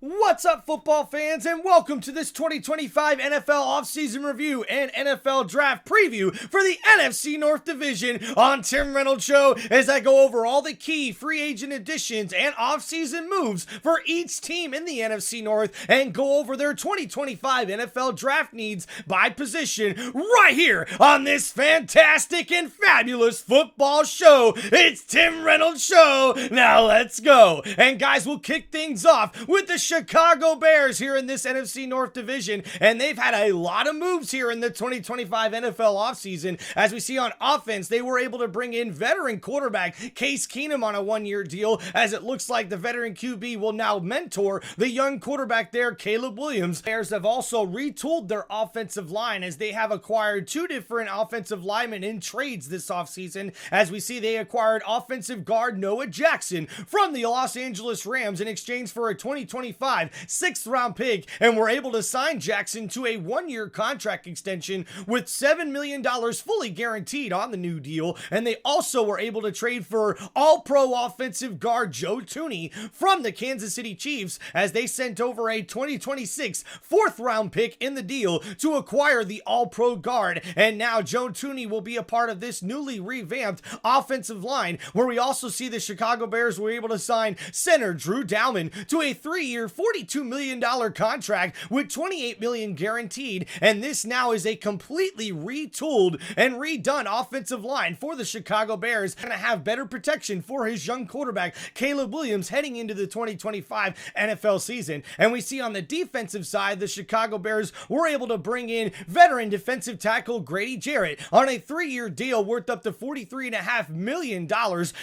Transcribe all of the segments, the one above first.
What's up, football fans, and welcome to this 2025 NFL offseason review and NFL draft preview for the NFC North Division on Tim Reynolds Show as I go over all the key free agent additions and offseason moves for each team in the NFC North and go over their 2025 NFL draft needs by position right here on this fantastic and fabulous football show. It's Tim Reynolds Show. Now let's go. And guys, we'll kick things off with the Chicago Bears here in this NFC North Division, and they've had a lot of moves here in the 2025 NFL offseason. As we see on offense, they were able to bring in veteran quarterback Case Keenum on a one-year deal, as it looks like the veteran QB will now mentor the young quarterback there, Caleb Williams. Bears have also retooled their offensive line as they have acquired two different offensive linemen in trades this offseason. As we see, they acquired offensive guard Noah Jackson from the Los Angeles Rams in exchange for a 2025 sixth-round pick, and were able to sign Jackson to a one-year contract extension with $7 million fully guaranteed on the new deal. And they also were able to trade for all-pro offensive guard Joe Thuney from the Kansas City Chiefs, as they sent over a 2026 fourth-round pick in the deal to acquire the all-pro guard. And now Joe Thuney will be a part of this newly revamped offensive line, where we also see the Chicago Bears were able to sign center Drew Dalman to a three-year $42 million contract with $28 million guaranteed. And this now is a completely retooled and redone offensive line for the Chicago Bears, going to have better protection for his young quarterback Caleb Williams heading into the 2025 NFL season. And we see on the defensive side, the Chicago Bears were able to bring in veteran defensive tackle Grady Jarrett on a three-year deal worth up to $43.5 million,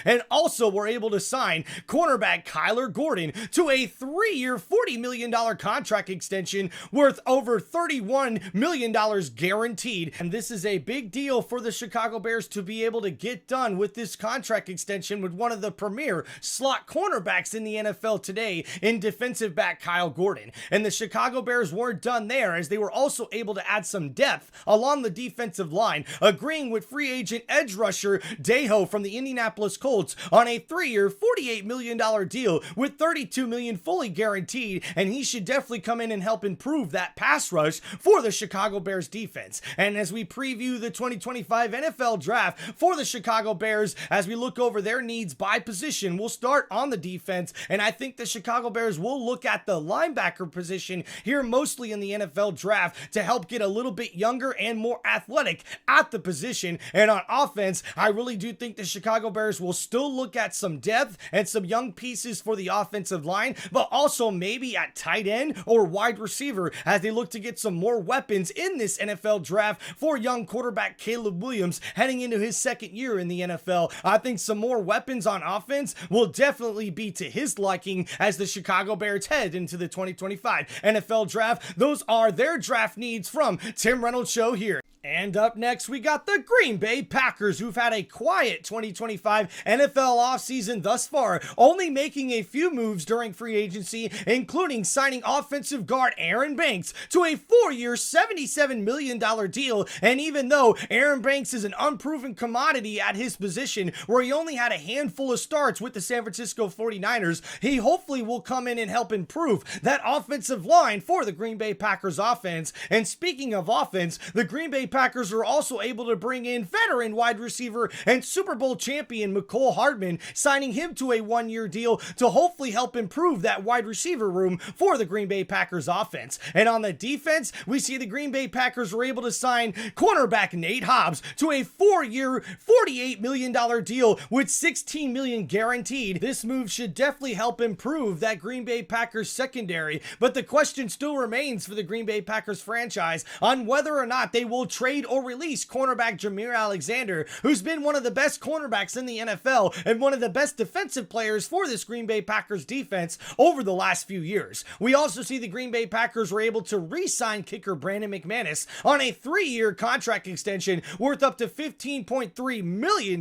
and also were able to sign cornerback Kyler Gordon to a three-year $40 million contract extension worth over $31 million guaranteed. And this is a big deal for the Chicago Bears to be able to get done with this contract extension with one of the premier slot cornerbacks in the NFL today in defensive back Kyle Gordon. And the Chicago Bears weren't done there, as they were also able to add some depth along the defensive line, agreeing with free agent edge rusher Dejo from the Indianapolis Colts on a three-year $48 million deal with $32 million fully guaranteed. And he should definitely come in and help improve that pass rush for the Chicago Bears defense. And as we preview the 2025 NFL draft for the Chicago Bears, as we look over their needs by position, we'll start on the defense. And I think the Chicago Bears will look at the linebacker position here mostly in the NFL draft to help get a little bit younger and more athletic at the position. And on offense, I really do think the Chicago Bears will still look at some depth and some young pieces for the offensive line, but also maybe at tight end or wide receiver, as they look to get some more weapons in this NFL draft for young quarterback Caleb Williams heading into his second year in the NFL. I think some more weapons on offense will definitely be to his liking as the Chicago Bears head into the 2025 NFL draft. Those are their draft needs from Tim Reynolds Show here. And up next, we got the Green Bay Packers, who've had a quiet 2025 NFL offseason thus far, only making a few moves during free agency, including signing offensive guard Aaron Banks to a four-year $77 million deal. And even though Aaron Banks is an unproven commodity at his position, where he only had a handful of starts with the San Francisco 49ers, he hopefully will come in and help improve that offensive line for the Green Bay Packers offense. And speaking of offense, the Green Bay Packers are also able to bring in veteran wide receiver and Super Bowl champion Mecole Hardman, signing him to a one-year deal to hopefully help improve that wide receiver room for the Green Bay Packers offense. And on the defense, we see the Green Bay Packers were able to sign cornerback Nate Hobbs to a four-year $48 million deal with $16 million guaranteed. This move should definitely help improve that Green Bay Packers secondary, but the question still remains for the Green Bay Packers franchise on whether or not they will trade or release cornerback Jameer Alexander, who's been one of the best cornerbacks in the NFL and one of the best defensive players for this Green Bay Packers defense over the last few years. We also see the Green Bay Packers were able to re-sign kicker Brandon McManus on a three-year contract extension worth up to $15.3 million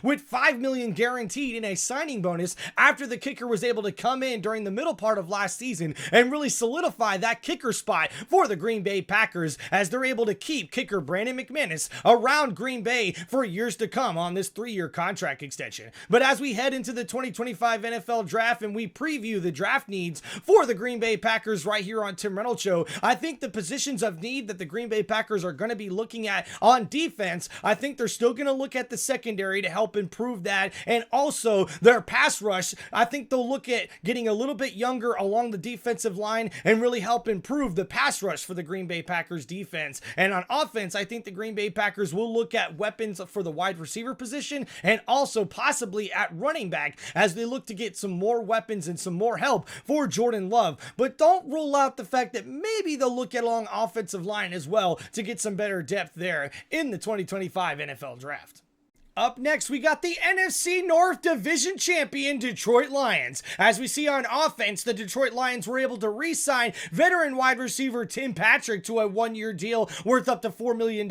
with $5 million guaranteed in a signing bonus after the kicker was able to come in during the middle part of last season and really solidify that kicker spot for the Green Bay Packers, as they're able to keep kicker Brandon McManus around Green Bay for years to come on this 3-year contract extension. But as we head into the 2025 NFL draft and we preview the draft needs for the Green Bay Packers right here on Tim Reynolds Show, I think the positions of need that the Green Bay Packers are going to be looking at on defense, I think they're still going to look at the secondary to help improve that, and also their pass rush. I think they'll look at getting a little bit younger along the defensive line and really help improve the pass rush for the Green Bay Packers defense. And on offense, I think the Green Bay Packers will look at weapons for the wide receiver position and also possibly at running back as they look to get some more weapons and some more help for Jordan Love. But don't rule out the fact that maybe they'll look at along offensive line as well to get some better depth there in the 2025 NFL draft. Up next, we got the NFC North Division Champion Detroit Lions. As we see on offense, the Detroit Lions were able to re-sign veteran wide receiver Tim Patrick to a 1-year deal worth up to $4 million,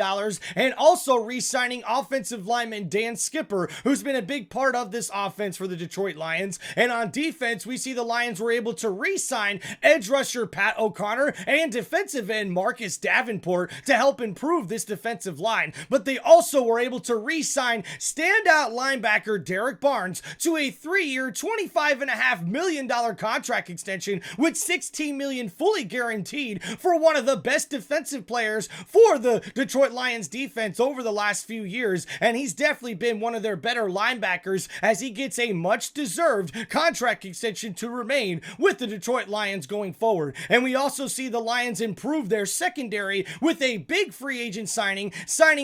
and also re-signing offensive lineman Dan Skipper, who's been a big part of this offense for the Detroit Lions. And on defense, we see the Lions were able to re-sign edge rusher Pat O'Connor and defensive end Marcus Davenport to help improve this defensive line. But they also were able to re-sign standout linebacker Derek Barnes to a 3-year, $25.5 million contract extension with $16 million fully guaranteed for one of the best defensive players for the Detroit Lions defense over the last few years. And he's definitely been one of their better linebackers as he gets a much deserved contract extension to remain with the Detroit Lions going forward. And we also see the Lions improve their secondary with a big free agent signing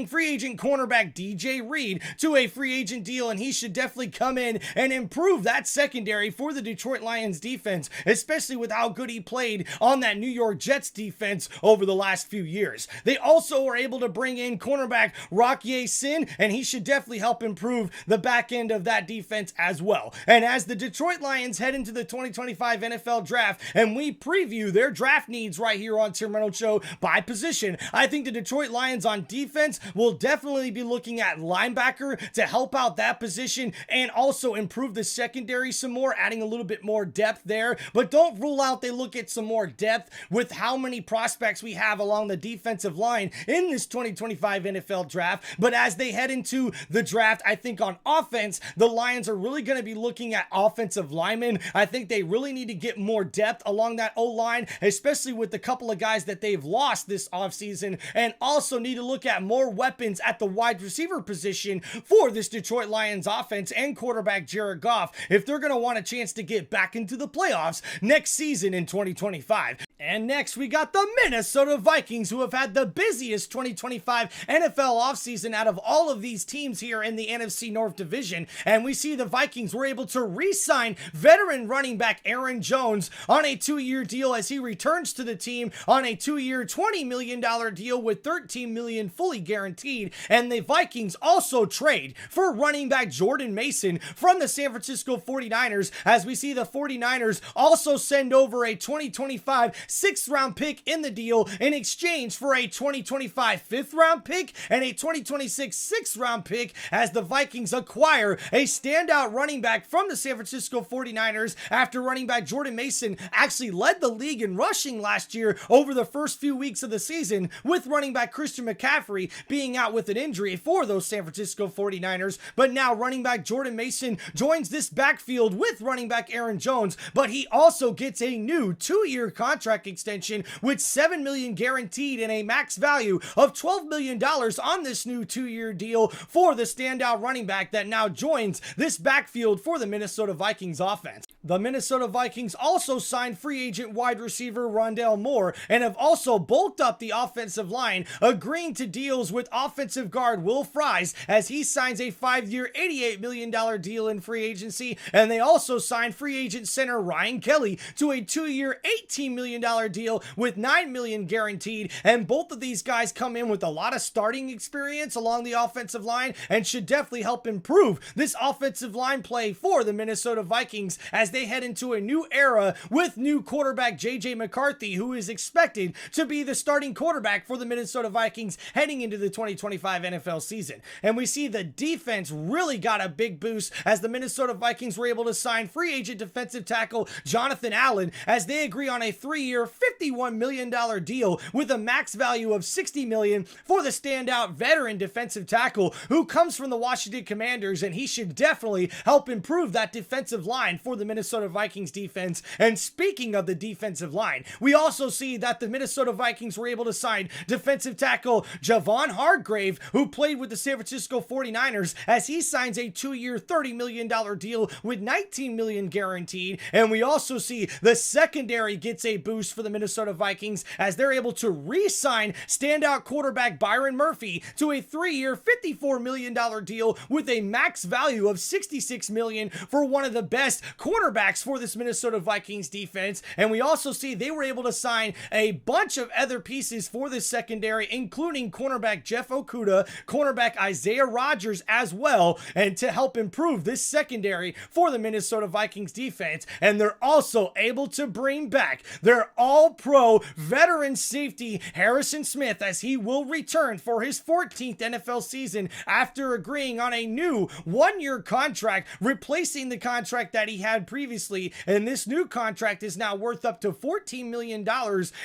free agent cornerback DJ Reed to a free agent deal, and he should definitely come in and improve that secondary for the Detroit Lions defense, especially with how good he played on that New York Jets defense over the last few years. They also were able to bring in cornerback Rock Sin, and he should definitely help improve the back end of that defense as well. And as the Detroit Lions head into the 2025 NFL draft and we preview their draft needs right here on Tim Reynolds Show by position, I think the Detroit Lions on defense will definitely be looking at linebacker to help out that position and also improve the secondary some more, adding a little bit more depth there. But don't rule out they look at some more depth with how many prospects we have along the defensive line in this 2025 NFL draft. But as they head into the draft, I think on offense, the Lions are really going to be looking at offensive linemen. I think they really need to get more depth along that O-line, especially with the couple of guys that they've lost this offseason, and also need to look at more weapons at the wide receiver position for this Detroit Lions offense and quarterback Jared Goff if they're going to want a chance to get back into the playoffs next season in 2025. And next, we got the Minnesota Vikings, who have had the busiest 2025 NFL offseason out of all of these teams here in the NFC North Division. And we see the Vikings were able to re-sign veteran running back Aaron Jones on a 2-year deal as he returns to the team on a 2-year, $20 million deal with $13 million fully guaranteed. And the Vikings also trade for running back Jordan Mason from the San Francisco 49ers, as we see the 49ers also send over a 2025 6th-round pick in the deal in exchange for a 2025 5th-round pick and a 2026 6th-round pick, as the Vikings acquire a standout running back from the San Francisco 49ers after running back Jordan Mason actually led the league in rushing last year over the first few weeks of the season, with running back Christian McCaffrey being out with an injury for those San Francisco 49ers. But now running back Jordan Mason joins this backfield with running back Aaron Jones, but he also gets a new 2-year contract extension with $7 million guaranteed and a max value of $12 million on this new 2-year deal for the standout running back that now joins this backfield for the Minnesota Vikings offense. The Minnesota Vikings also signed free agent wide receiver Rondale Moore and have also bulked up the offensive line, agreeing to deals with offensive guard Will Fries as he signs a 5-year, $88 million deal in free agency. And they also signed free agent center Ryan Kelly to a 2-year, $18 million deal with $9 million guaranteed. And both of these guys come in with a lot of starting experience along the offensive line and should definitely help improve this offensive line play for the Minnesota Vikings as as they head into a new era with new quarterback J.J. McCarthy, who is expected to be the starting quarterback for the Minnesota Vikings heading into the 2025 NFL season. And we see the defense really got a big boost as the Minnesota Vikings were able to sign free agent defensive tackle Jonathan Allen as they agree on a 3-year, $51 million deal with a max value of $60 million for the standout veteran defensive tackle who comes from the Washington Commanders, and he should definitely help improve that defensive line for the Minnesota Vikings defense. And speaking of the defensive line, we also see that the Minnesota Vikings were able to sign defensive tackle Javon Hargrave, who played with the San Francisco 49ers, as he signs a 2-year, $30 million deal with $19 million guaranteed. And we also see the secondary gets a boost for the Minnesota Vikings as they're able to re-sign standout quarterback Byron Murphy to a 3-year, $54 million deal with a max value of $66 million for one of the best cornerbacks for this Minnesota Vikings defense. And we also see they were able to sign a bunch of other pieces for this secondary, including cornerback Jeff Okudah, cornerback Isaiah Rodgers as well, and to help improve this secondary for the Minnesota Vikings defense. And they're also able to bring back their all-pro veteran safety Harrison Smith, as he will return for his 14th NFL season after agreeing on a new 1-year contract, replacing the contract that he had previously. And this new contract is now worth up to $14 million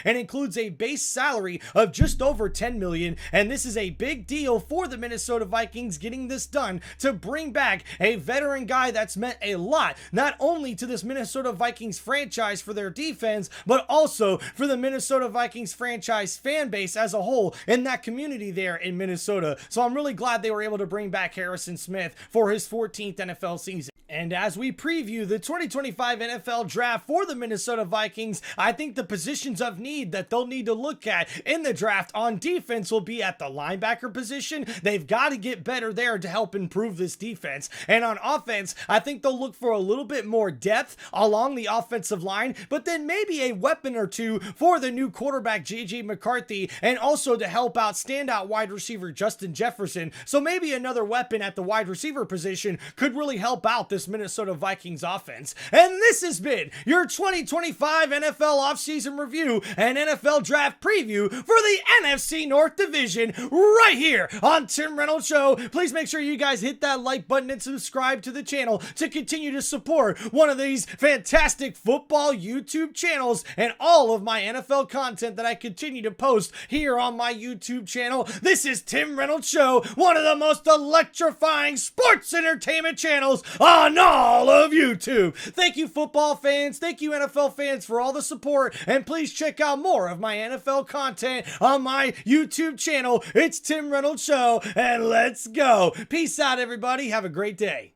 and includes a base salary of just over $10 million. And this is a big deal for the Minnesota Vikings getting this done to bring back a veteran guy that's meant a lot, not only to this Minnesota Vikings franchise for their defense, but also for the Minnesota Vikings franchise fan base as a whole in that community there in Minnesota. So I'm really glad they were able to bring back Harrison Smith for his 14th NFL season. And as we preview the 2025 NFL draft for the Minnesota Vikings, I think the positions of need that they'll need to look at in the draft on defense will be at the linebacker position. They've got to get better there to help improve this defense. And on offense, I think they'll look for a little bit more depth along the offensive line, but then maybe a weapon or two for the new quarterback J.J. McCarthy, and also to help out standout wide receiver Justin Jefferson. So maybe another weapon at the wide receiver position could really help out this Minnesota Vikings offense. And this has been your 2025 NFL offseason review and NFL draft preview for the NFC North Division right here on Tim Reynolds Show. Please make sure you guys hit that like button and subscribe to the channel to continue to support one of these fantastic football YouTube channels and all of my NFL content that I continue to post here on my YouTube channel. This is Tim Reynolds Show, one of the most electrifying sports entertainment channels on all of YouTube. Thank you, football fans. Thank you, NFL fans, for all the support. And please check out more of my NFL content on my YouTube channel. It's Tim Reynolds Show, and let's go. Peace out, everybody. Have a great day.